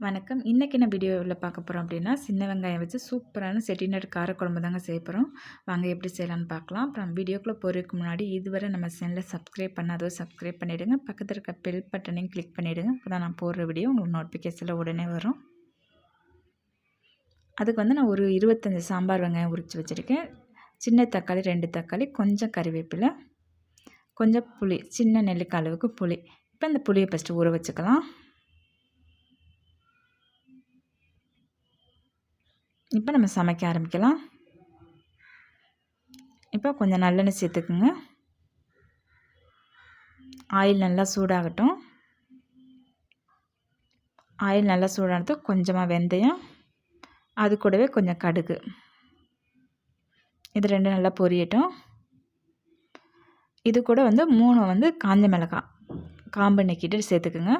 வணக்கம். இன்றைக்கி என்ன வீடியோவில் பார்க்க போகிறோம் அப்படின்னா, சின்ன வெங்காயம் வச்சு சூப்பரான செட்டிநாடு காரக்குழம்பு தாங்க செய்ய போகிறோம். வாங்க எப்படி செய்யலான்னு பார்க்கலாம். அப்புறம் வீடியோக்குள்ளே போகிறதுக்கு முன்னாடி இதுவரை நம்ம சேனலை சப்ஸ்கிரைப் பண்ணாதோ சப்ஸ்கிரைப் பண்ணிவிடுங்க. பக்கத்தில் இருக்க பெல் பட்டனையும் கிளிக் பண்ணிவிடுங்க. அப்போ தான் நான் போடுற வீடியோ உங்களுக்கு நோட்டிஃபிகேஷனில் உடனே வரும். அதுக்கு வந்து நான் ஒரு 25 சாம்பார் வெங்காயம் உரித்து வச்சுருக்கேன். சின்ன தக்காளி 2 தக்காளி, கொஞ்சம் கறிவேப்பிலை, கொஞ்சம் புளி, சின்ன நெல்லிக்காய் அளவுக்கு புளி. இப்போ இந்த புளியை ஃபஸ்ட்டு ஊற வச்சுக்கலாம். இப்போ நம்ம சமைக்க ஆரம்பிக்கலாம். இப்போ கொஞ்சம் நல்லெண்ணெய் சேர்த்துக்குங்க. ஆயில் நல்லா சூடாகட்டும். ஆயில் நல்லா சூடானது கொஞ்சமாக வெந்தயம், அது கூடவே கொஞ்சம் கடுகு, இது 2 நல்லா பொரியட்டும். இது கூட வந்து 3 காஞ்ச மிளகாய் காம்பு நீக்கிட்டு சேர்த்துக்குங்க.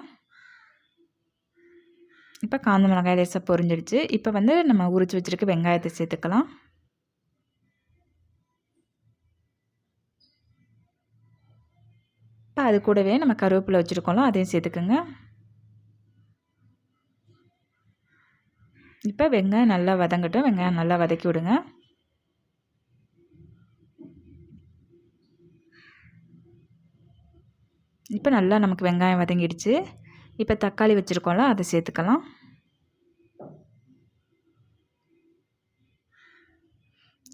இப்போ காஞ்ச மிளகாய் லேசாக பொரிஞ்சிடுச்சு. இப்போ நம்ம உரித்து வச்சுருக்க வெங்காயத்தை சேர்த்துக்கலாம். இப்போ அது கூடவே நம்ம கருவேப்பிலை வச்சுருக்கோம்ல, அதையும் சேர்த்துக்குங்க. இப்போ வெங்காயம் நல்லா வதங்கட்டும். வெங்காயம் நல்லா வதக்கி விடுங்க. இப்போ நல்லா நமக்கு வெங்காயம் வதங்கிடுச்சு. இப்போ தக்காளி வச்சுருக்கோம்ல, அதை சேர்த்துக்கலாம்.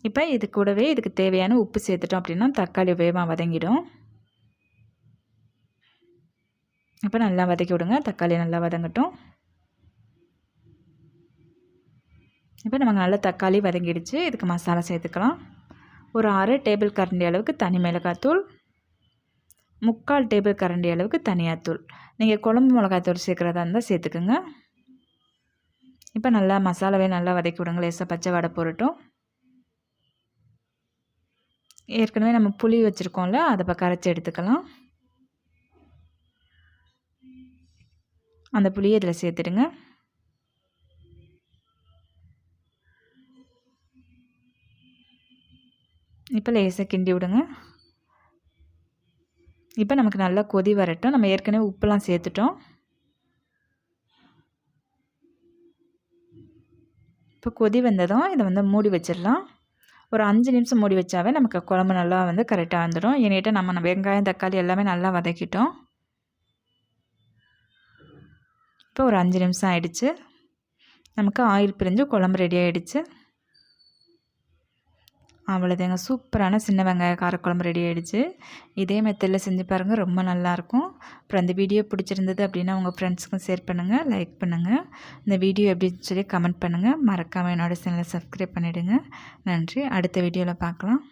இப்போ இது கூடவே இதுக்கு தேவையான உப்பு சேர்த்துட்டோம் அப்படின்னா தக்காளி வேகமாக வதங்கிடும். இப்போ நல்லா வதக்கி விடுங்க. தக்காளி நல்லா வதங்கட்டும். இப்போ நமக்கு நல்லா தக்காளி வதங்கிடுச்சு. இதுக்கு மசாலா சேர்த்துக்கலாம். ஒரு 1/2 டேபிள் கரண்டி அளவுக்கு தனி மிளகாத்தூள், 3/4 டேபிள் கரண்டி அளவுக்கு தனியாத்தூள். நீங்கள் குழம்பு மிளகாத்தூள் சேர்க்குறதா இருந்தால் சேர்த்துக்குங்க. இப்போ நல்லா மசாலாவே நல்லா வதக்கி விடுங்க. லேசாக பச்சை வாடை போகட்டும். ஏற்கனவே நம்ம புளி வச்சுருக்கோம்ல, அதை இப்போ கரைச்சி எடுத்துக்கலாம். அந்த புளியை இதில் சேர்த்துடுங்க. இப்போ லேசாக கிண்டி விடுங்க. இப்போ நமக்கு நல்லா கொதி வரட்டும். நம்ம ஏற்கனவே உப்புலாம் சேர்த்துட்டோம். இப்போ கொதி வந்ததும் இதை மூடி வச்சிடலாம். ஒரு 5 நிமிஷம் மூடி வச்சாவே நமக்கு குழம்பு நல்லா கரெக்டாக வந்துடும். ஏன்னிட்ட நம்ம வெங்காயம் தக்காளி எல்லாமே நல்லா வதக்கிட்டோம். இப்போ ஒரு 5 நிமிஷம் ஆயிடுச்சு. நமக்கு ஆயில் பிரிஞ்சு குழம்பு ரெடி ஆகிடுச்சு. அவ்வளோதாங்க, சூப்பரான சின்ன வெங்காய காரக்குழம்பு ரெடி ஆகிடுச்சு. இதே மெத்தடில் செஞ்சு பாருங்கள், ரொம்ப நல்லாயிருக்கும். அப்புறம் அந்த வீடியோ பிடிச்சிருந்தது அப்படின்னா உங்கள் ஃப்ரெண்ட்ஸுக்கும் ஷேர் பண்ணுங்கள், லைக் பண்ணுங்கள். இந்த வீடியோ எப்படின்னு சொல்லி கமெண்ட் பண்ணுங்கள். மறக்காமல் என்னோடய சேனலை சப்ஸ்கிரைப் பண்ணிவிடுங்க. நன்றி. அடுத்த வீடியோவில் பார்க்கலாம்.